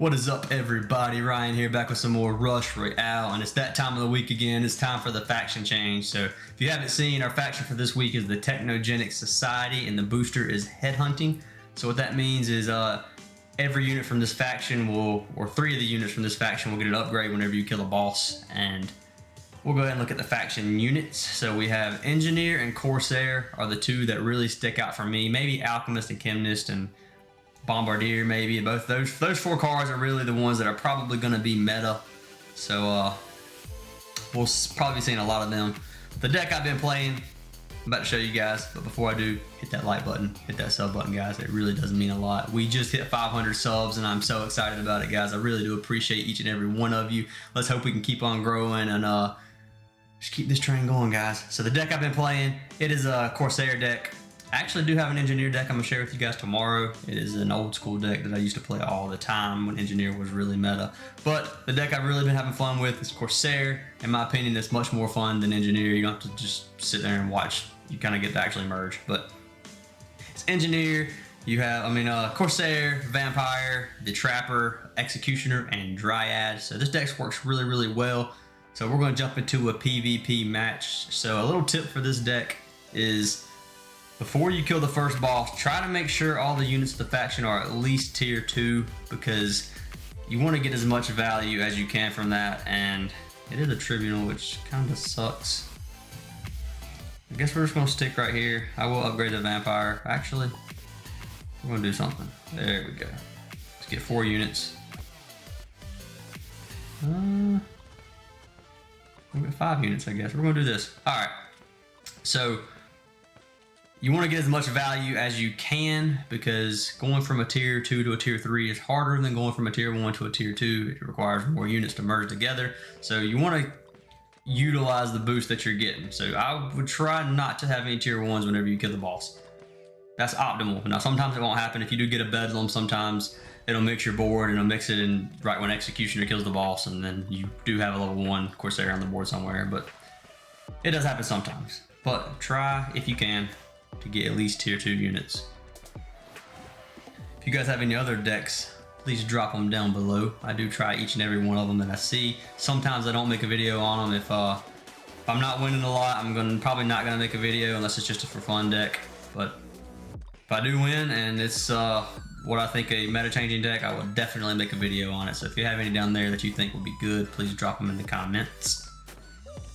What is up, everybody? Ryan here, back with some more Rush Royale, and it's that time of the week again. It's time for the faction change. So if you haven't seen, our faction for this week is the Technogenic Society, and the booster is Headhunting. So what that means is every unit from this faction will, or 3 of the units from this faction will get an upgrade whenever you kill a boss. And we'll go ahead and look at the faction units. So we have Engineer and Corsair are the 2 that really stick out for me. Maybe Alchemist and Chemist and Bombardier, maybe. Both those 4 cards are really the ones that are probably going to be meta. So we'll probably be seeing a lot of them. The deck I've been playing, I'm about to show you guys. But before I do, hit that like button, hit that sub button, guys. It really does mean a lot. We just hit 500 subs, and I'm so excited about it, guys. I really do appreciate each and every one of you. Let's hope we can keep on growing and just keep this train going, guys. So the deck I've been playing, it is a Corsair deck. I actually do have an Engineer deck I'm going to share with you guys tomorrow. It is an old school deck that I used to play all the time when Engineer was really meta. But the deck I've really been having fun with is Corsair. In my opinion, it's much more fun than Engineer. You don't have to just sit there and watch. You kind of get to actually merge. But it's Engineer. You have, Corsair, Vampire, the Trapper, Executioner, and Dryad. So this deck works really, really well. So we're going to jump into a PvP match. So a little tip for this deck is, before you kill the first boss, try to make sure all the units of the faction are at least tier 2, because you want to get as much value as you can from that. And it is a tribunal, which kind of sucks. I guess we're just going to stick right here. I will upgrade the Vampire. Actually, we're going to do something. There we go. Let's get 4 units. We've got 5 units, I guess. We're going to do this. All right. So you want to get as much value as you can, because going from a tier 2 to a tier 3 is harder than going from a tier 1 to a tier 2. It requires more units to merge together. So you want to utilize the boost that you're getting. So I would try not to have any tier 1s whenever you kill the boss. That's optimal. Now sometimes it won't happen. If you do get a Bedlam, sometimes it'll mix your board, and it'll mix it in right when Executioner kills the boss, and then you do have a level 1 Corsair on the board somewhere. But it does happen sometimes. But try, if you can, to get at least tier 2 units. If you guys have any other decks, please drop them down below. I do try each and every one of them that I see. Sometimes I don't make a video on them. If I'm not winning a lot, I'm probably not gonna make a video unless it's just a for fun deck. But if I do win and it's what I think a meta changing deck, I will definitely make a video on it. So if you have any down there that you think would be good, please drop them in the comments.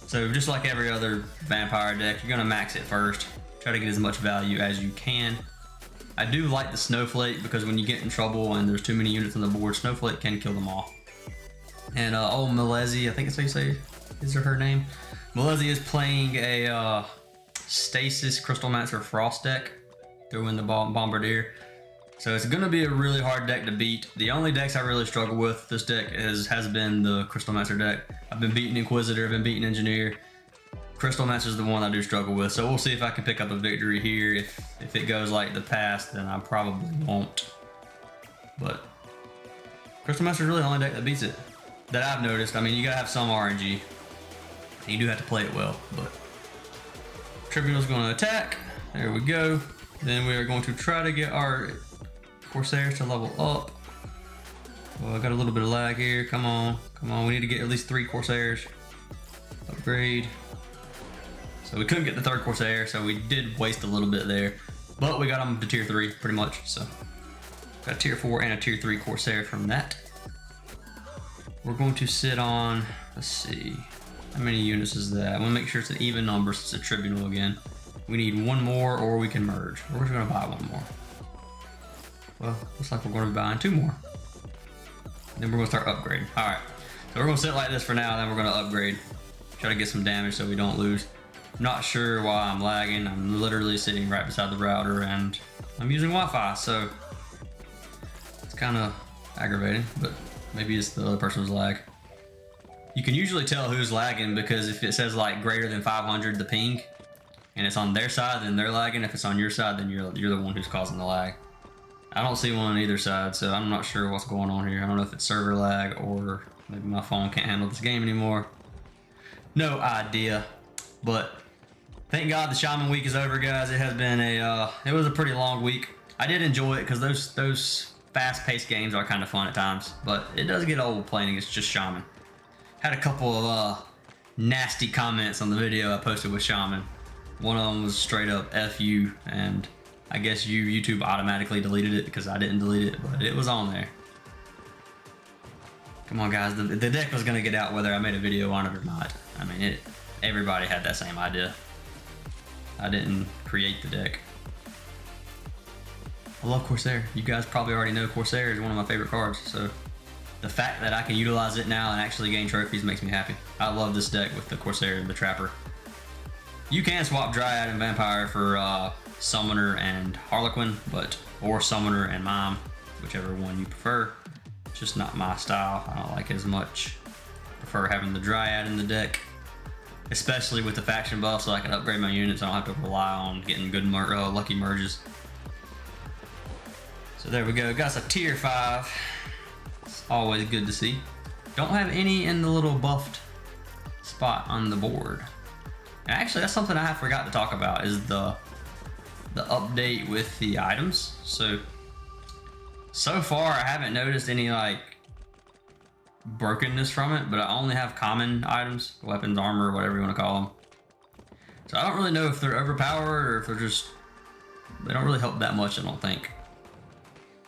So just like every other Vampire deck, you're gonna max it first. Try to get as much value as you can. I do like the Snowflake, because when you get in trouble and there's too many units on the board, Snowflake can kill them all. And old Milezi, I think that's how you say his or her name. Milezi is playing a Stasis Crystalmancer Frost deck. Throw in the Bombardier. So it's going to be a really hard deck to beat. The only decks I really struggle with this deck has been the Crystalmancer deck. I've been beating Inquisitor, I've been beating Engineer. Crystalmancer is the one I do struggle with, so we'll see if I can pick up a victory here. If it goes like the past, then I probably won't. But Crystalmancer is really the only deck that beats it, that I've noticed. I mean, you gotta have some RNG. You do have to play it well, but Tribunal's gonna attack. There we go. Then we are going to try to get our Corsairs to level up. Well, I got a little bit of lag here. Come on, come on. We need to get at least 3 Corsairs. Upgrade. So we couldn't get the 3rd Corsair, so we did waste a little bit there. But we got them to tier 3, pretty much. So got a tier 4 and a tier 3 Corsair from that. We're going to sit on, let's see, how many units is that? I want to make sure it's an even number, so it's a tribunal again. We need 1 more, or we can merge. We're just going to buy 1 more. Well, looks like we're going to be buying 2 more. Then we're going to start upgrading. All right, so we're going to sit like this for now, then we're going to upgrade. Try to get some damage so we don't lose. Not sure why I'm lagging. I'm literally sitting right beside the router, and I'm using Wi-Fi, so it's kind of aggravating, but maybe it's the other person's lag. You can usually tell who's lagging, because if it says like greater than 500, the ping, and it's on their side, then they're lagging. If it's on your side, then you're the one who's causing the lag. I don't see one on either side, so I'm not sure what's going on here. I don't know if it's server lag, or maybe my phone can't handle this game anymore. No idea. But thank God the Shaman week is over, guys. It has been it was a pretty long week. I did enjoy it, because those fast-paced games are kind of fun at times, but it does get old playing against just Shaman. Had a couple of nasty comments on the video I posted with Shaman. One of them was straight up F you, and I guess YouTube automatically deleted it because I didn't delete it, but it was on there. Come on, guys. The deck was gonna get out whether I made a video on it or not. I mean, everybody had that same idea. I didn't create the deck. I love Corsair. You guys probably already know Corsair is one of my favorite cards, so the fact that I can utilize it now and actually gain trophies makes me happy. I love this deck with the Corsair and the Trapper. You can swap Dryad and Vampire for Summoner and Harlequin, or Summoner and Mime, whichever one you prefer. It's just not my style. I don't like it as much. I prefer having the Dryad in the deck, especially with the faction buff, so I can upgrade my units. I don't have to rely on getting good lucky merges. So there we go. Got us a tier 5. It's always good to see. Don't have any in the little buffed spot on the board. And actually, that's something I forgot to talk about, is the update with the items. So far I haven't noticed any like brokenness from it, but I only have common items, weapons, armor, whatever you want to call them. So I don't really know if they're overpowered or if they don't really help that much, I don't think.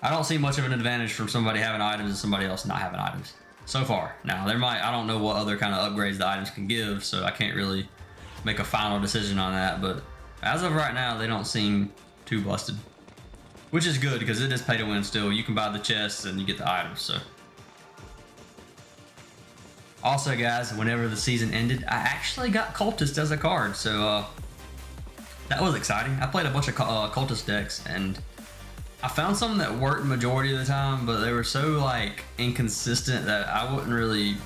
I don't see much of an advantage from somebody having items and somebody else not having items so far. Now I don't know what other kind of upgrades the items can give, so I can't really make a final decision on that, but as of right now, they don't seem too busted. Which is good, because it is pay to win still. You can buy the chests and you get the items, so. Also, guys, whenever the season ended, I actually got Cultist as a card, so that was exciting. I played a bunch of Cultist decks, and I found some that worked majority of the time, but they were so like inconsistent that I wouldn't really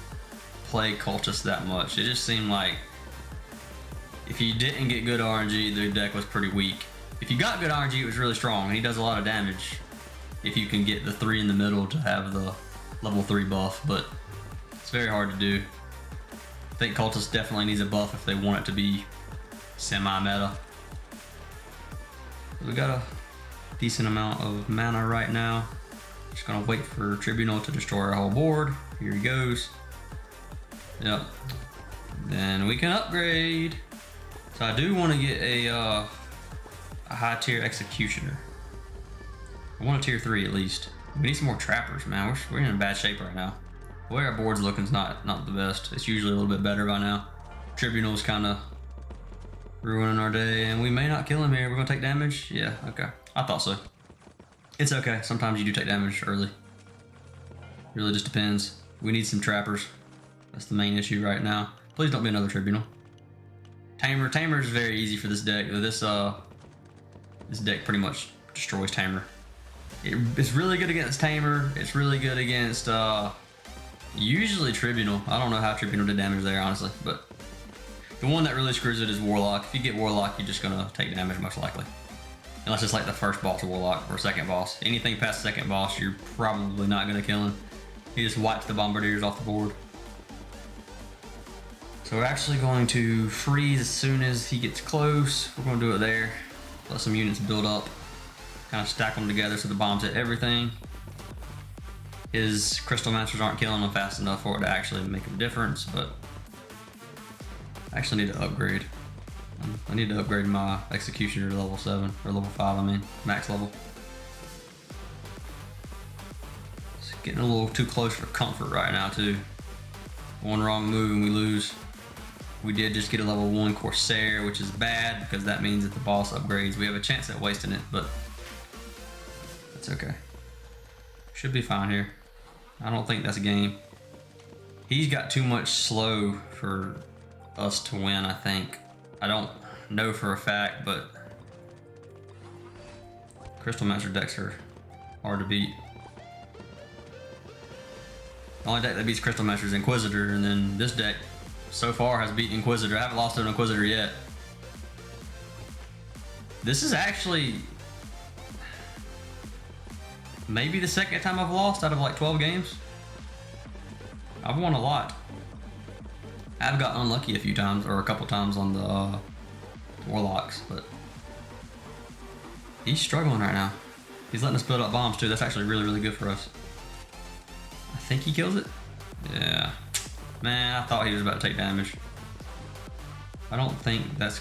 play Cultist that much. It just seemed like if you didn't get good RNG, the deck was pretty weak. If you got good RNG, it was really strong, and he does a lot of damage if you can get the 3 in the middle to have the level 3 buff, but it's very hard to do. I think Cultist definitely needs a buff if they want it to be semi-meta. We got a decent amount of mana right now. Just gonna wait for Tribunal to destroy our whole board. Here he goes. Yep. Then we can upgrade. So I do want to get a high tier Executioner. I want a tier 3 at least. We need some more Trappers, man. We're in bad shape right now. The way our board's looking is not the best. It's usually a little bit better by now. Tribunal's kind of ruining our day, and we may not kill him here. We're gonna take damage? Yeah, okay. I thought so. It's okay. Sometimes you do take damage early. Really just depends. We need some Trappers. That's the main issue right now. Please don't be another Tribunal. Tamer is very easy for this deck. This deck pretty much destroys Tamer. It's really good against Tamer. It's really good against usually Tribunal. I don't know how Tribunal did damage there, honestly, but the one that really screws it is Warlock. If you get Warlock, you're just gonna take damage most likely. Unless it's like the first boss of Warlock or second boss. Anything past the second boss, you're probably not gonna kill him. He just wipes the Bombardiers off the board. So we're actually going to freeze as soon as he gets close. We're gonna do it there. Let some units build up. Kind of stack them together so the bombs hit everything. His Crystal Masters aren't killing him fast enough for it to actually make a difference, but I actually need to upgrade. I need to upgrade my Executioner to level 7, or level 5, I mean, max level. It's getting a little too close for comfort right now, too. One wrong move and we lose. We did just get a level 1 Corsair, which is bad because that means that the boss upgrades. We have a chance at wasting it, but that's okay. Should be fine here. I don't think that's a game. He's got too much slow for us to win, I think. I don't know for a fact, but Crystal Master decks are hard to beat. The only deck that beats Crystal Master is Inquisitor, and then this deck so far has beaten Inquisitor. I haven't lost to an Inquisitor yet. This is actually maybe the second time I've lost out of like 12 games. I've won a lot. I've got unlucky a few times, or a couple times on the Warlocks, but he's struggling right now. He's letting us build up bombs too. That's actually really, really good for us. I think he kills it. Yeah. Man, I thought he was about to take damage. I don't think that's...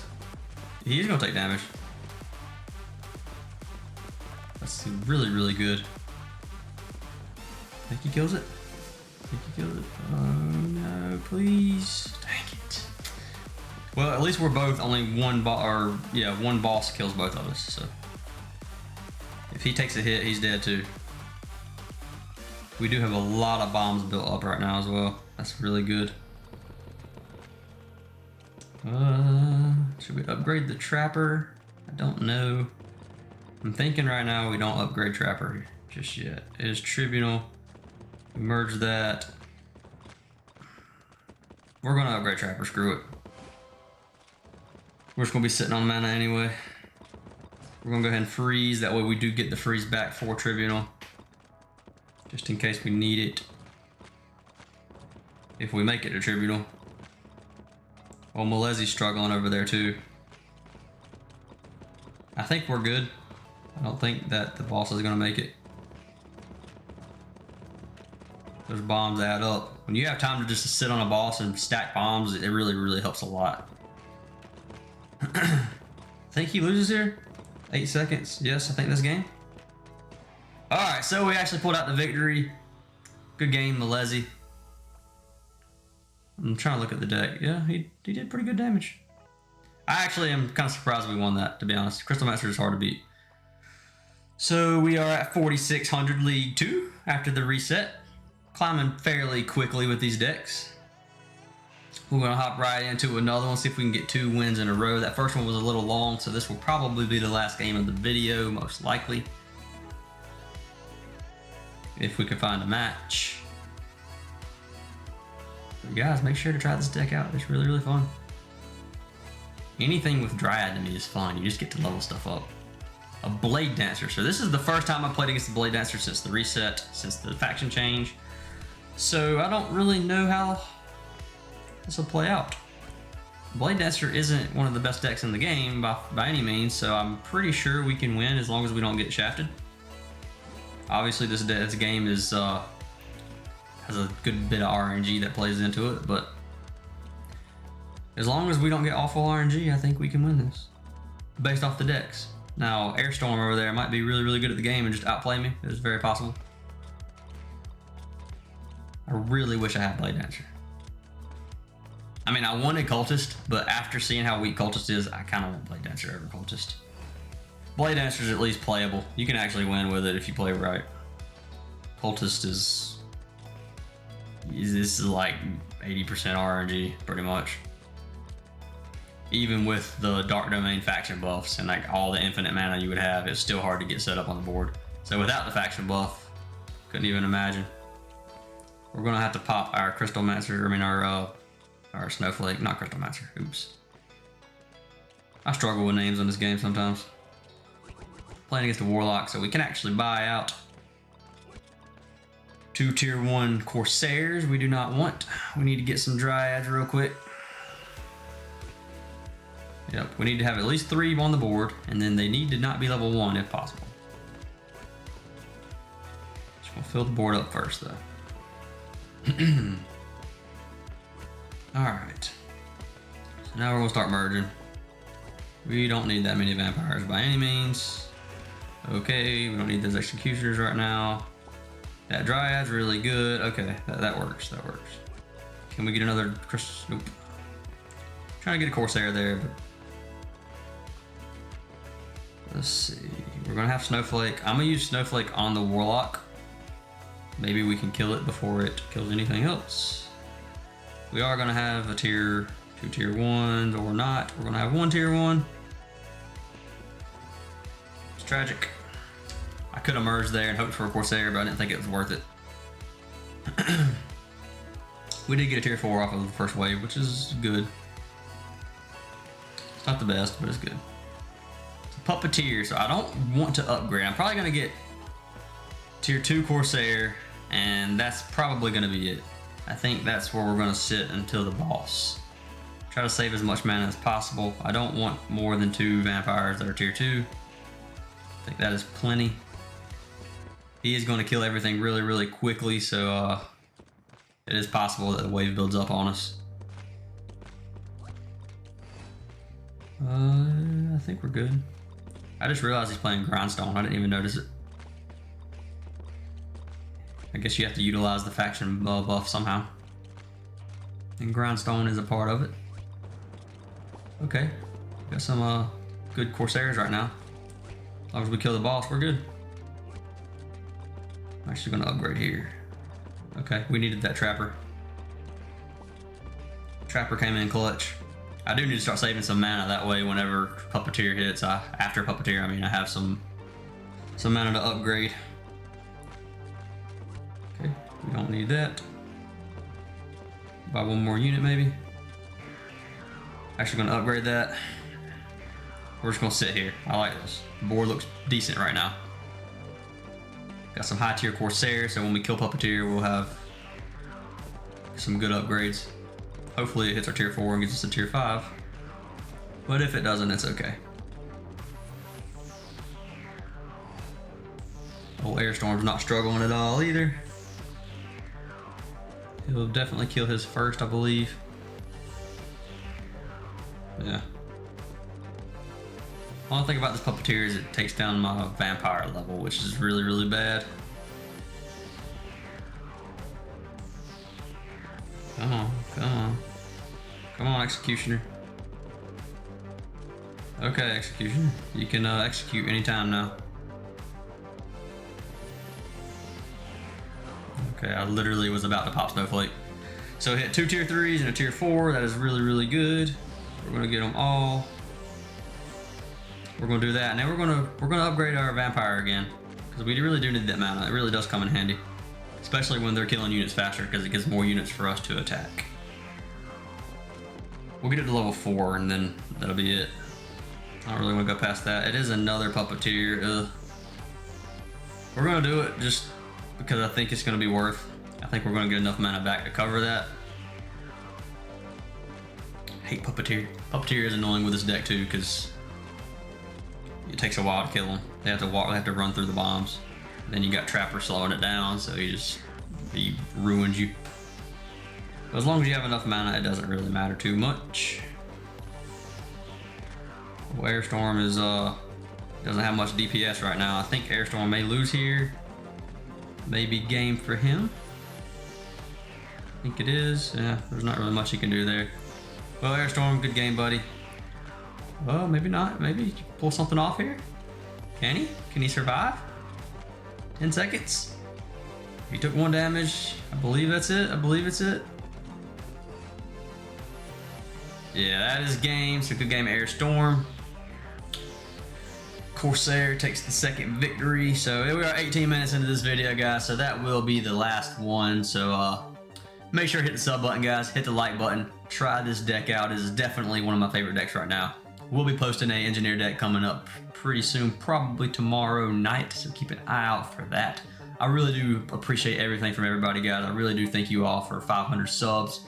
He's gonna take damage. That's really, really good. I think he kills it. I think he kills it. Oh no, please. Dang it. Well, at least we're both only one boss kills both of us, so. If he takes a hit, he's dead too. We do have a lot of bombs built up right now as well. That's really good. Should we upgrade the Trapper? I don't know. I'm thinking right now we don't upgrade Trapper just yet. It is Tribunal. Merge that. We're gonna upgrade Trapper, screw it. We're just gonna be sitting on mana anyway. We're gonna go ahead and freeze, that way we do get the freeze back for Tribunal. Just in case we need it. If we make it to Tribunal. Well, Malezi's struggling over there too. I think we're good. I don't think that the boss is gonna make it. Those bombs add up. When you have time to just sit on a boss and stack bombs, it really, really helps a lot. I think he loses here. 8 seconds. Yes, I think this game. Alright, so we actually pulled out the victory. Good game, Malezi. I'm trying to look at the deck. Yeah, he did pretty good damage. I actually am kind of surprised we won that, to be honest. Crystal Master is hard to beat. So we are at 4,600 League 2 after the reset. Climbing fairly quickly with these decks. We're going to hop right into another one, see if we can get 2 wins in a row. That first one was a little long, so this will probably be the last game of the video, most likely. If we can find a match. But guys, make sure to try this deck out. It's really, really fun. Anything with Dryad to me is fun. You just get to level stuff up. A Blade Dancer. So this is the first time I played against the Blade Dancer since the reset, since the faction change. So I don't really know how this will play out. Blade Dancer isn't one of the best decks in the game by any means, so I'm pretty sure we can win as long as we don't get shafted. Obviously this game is has a good bit of RNG that plays into it, but as long as we don't get awful RNG, I think we can win this based off the decks. Now Airstorm over there might be really, really good at the game and just outplay me. It's very possible. I really wish I had Blade Dancer. I mean, I wanted Cultist, but after seeing how weak Cultist is, I kind of want Blade Dancer over Cultist. Blade Dancer is at least playable. You can actually win with it if you play right. Cultist is like 80% RNG, pretty much. Even with the Dark Domain faction buffs and like all the infinite mana you would have, it's still hard to get set up on the board. So without the faction buff, couldn't even imagine. We're gonna have to pop our Crystal Mancer, our Snowflake, not Crystal Mancer, oops. I struggle with names on this game sometimes. Playing against a Warlock, so we can actually buy out 2 tier 1 Corsairs we do not want. We need to get some Dryads real quick. Yep, we need to have at least 3 on the board, and then they need to not be level 1 if possible. Just gonna fill the board up first though. Alright. So now we're gonna start merging. We don't need that many vampires by any means. Okay, we don't need those executioners right now. That Dryad's really good. Okay, that works, that works. Can we get another Nope. Trying to get a Corsair there, but let's see. We're gonna have Snowflake. I'm gonna use Snowflake on the Warlock. Maybe we can kill it before it kills anything else. We are gonna have a 2 tier 1s or not. We're gonna have 1 tier 1. It's tragic. I could have merged there and hoped for a Corsair, but I didn't think it was worth it. We did get a tier 4 off of the first wave, which is good. It's not the best, but it's good. It's a Puppeteer, so I don't want to upgrade. I'm probably gonna get tier 2 Corsair, and that's probably gonna be it. I think that's where we're gonna sit until the boss. Try to save as much mana as possible. I don't want more than 2 vampires that are tier 2. I think that is plenty. he is going to kill everything really, really quickly. So it is possible that the wave builds up on us. I think we're good. I just realized he's playing Grindstone. I didn't even notice it. I guess you have to utilize the faction buff somehow. And Grindstone is a part of it. Okay. Got some good Corsairs right now. As long as we kill the boss, we're good. I'm actually gonna upgrade here. Okay, we needed that Trapper. Trapper came in clutch. I do need to start saving some mana, that way whenever Puppeteer hits, after Puppeteer, I mean, I have some mana to upgrade. Okay, we don't need that. Buy one more unit maybe. Actually gonna upgrade that. We're just gonna sit here. I like this. The board looks decent right now. Got some high tier Corsair, so when we kill Puppeteer, we'll have some good upgrades. Hopefully it hits our tier 4 and gets us a tier 5. But if it doesn't, it's okay. Old Airstorm's not struggling at all either. He'll definitely kill his first, I believe. Yeah. Only thing about this Puppeteer is it takes down my vampire level, which is really, really bad. Come on, come on. Come on, Executioner. Okay, Executioner. You can execute anytime now. Okay, I literally was about to pop Snowflake. So hit 2 tier 3s and a tier 4. That is really, really good. We're gonna get them all. We're gonna do that, and then we're gonna upgrade our vampire again, because we really do need that mana. It really does come in handy, especially when they're killing units faster, because it gives more units for us to attack. We'll get it to level 4, and then that'll be it. I don't really want to go past that. It is another Puppeteer. Ugh. We're gonna do it just because I think it's gonna be worth. I think we're gonna get enough mana back to cover that. I hate Puppeteer. Puppeteer is annoying with this deck too, because it takes a while to kill them. They have to walk. They have to run through the bombs. Then you got Trapper slowing it down, so he ruins you. But as long as you have enough mana, it doesn't really matter too much. Well, Airstorm is doesn't have much DPS right now. I think Airstorm may lose here. Maybe game for him. I think it is. Yeah, there's not really much he can do there. Well, Airstorm, good game, buddy. Well, maybe not. Maybe he can pull something off here. Can he? Can he survive? 10 seconds. He took 1 damage. I believe that's it. I believe it's it. Yeah, that is game. So good game, Airstorm. Corsair takes the second victory. So we are 18 minutes into this video, guys. So that will be the last one. So make sure to hit the sub button, guys. Hit the like button. Try this deck out. It is definitely one of my favorite decks right now. We'll be posting an engineer deck coming up pretty soon, probably tomorrow night. So keep an eye out for that. I really do appreciate everything from everybody, guys. I really do thank you all for 500 subs.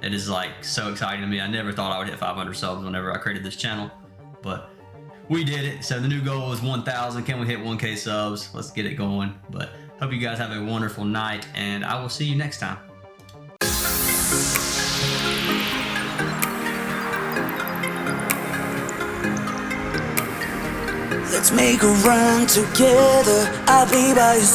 It is like so exciting to me. I never thought I would hit 500 subs whenever I created this channel, but we did it. So the new goal is 1,000. Can we hit 1K subs? Let's get it going. But hope you guys have a wonderful night, and I will see you next time. Let's make a run together. I'll be by your